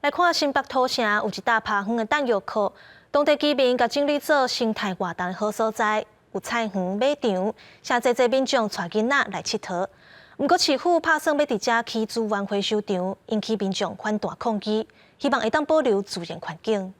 来看新北土城有一大趴园的弹药库，当地居民甲整理做生态活动的好所在，有菜园、马场，诚侪民众带囡仔来佚佗。不过市府拍算要伫遮起资源回收场，引起民众反大抗议，希望会当保留自然环境。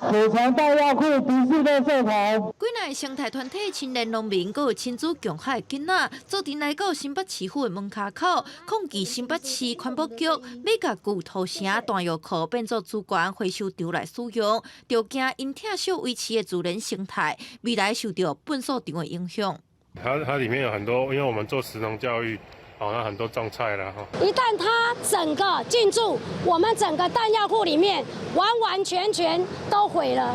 土城弹药库敌视垃圾桶。几内生态团体、青年农民，佮有亲子强海囡仔，昨天来到新北市府的门口口，抗议新北市环保局要甲旧土城弹药库变作资源回收场来使用，就惊因拆小维持的自然生态，未来受到粪扫场的影响。它里面有很多，因为我们做食农教育。 好，那很多种菜了哈。一旦它整个进驻我们整个弹药库里面，完全都毁了。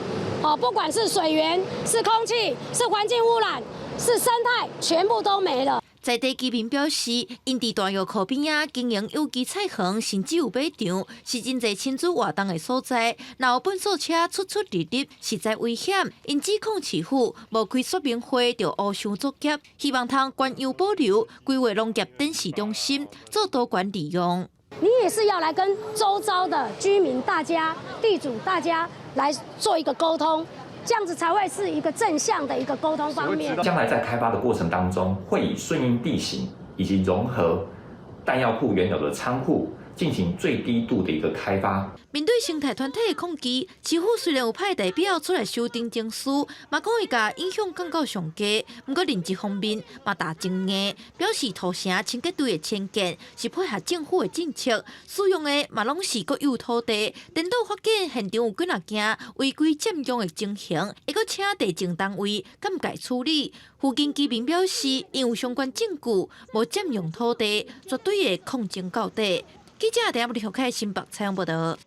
不管是水源、是空气、是环境污染、是生态，全部都没了。 在地居民表示，因伫弹药库边仔经营有机菜园，甚至有马场，是真侪亲子活动的所在。若有粪扫车出入，实在危险。因指控市府无开说明会就乌箱作业，希望通原样保留，规划农业展示中心做多元利用。你也是要来跟周遭的居民、大家、地主大家来做一个沟通。 这样子才会是一个正向的一个沟通方面。将来在开发的过程当中，会以顺应地形以及融合弹药库原有的仓库，进行最低度的一个开发。面对生态团体的抗议，市府虽然有派代表出来修订证书，嘛讲会甲影响降到上低，不过另一方面嘛大争议，表示土城清洁队的迁建是配合政府的政策，使用的嘛拢是国有土地，等到发现现场有几若件违规占用的情形，会阁请地政单位监界处理。附近居民表示，因有相关证据，无占用土地，绝对会抗争到底。记者在阿布里后开新北采访报道。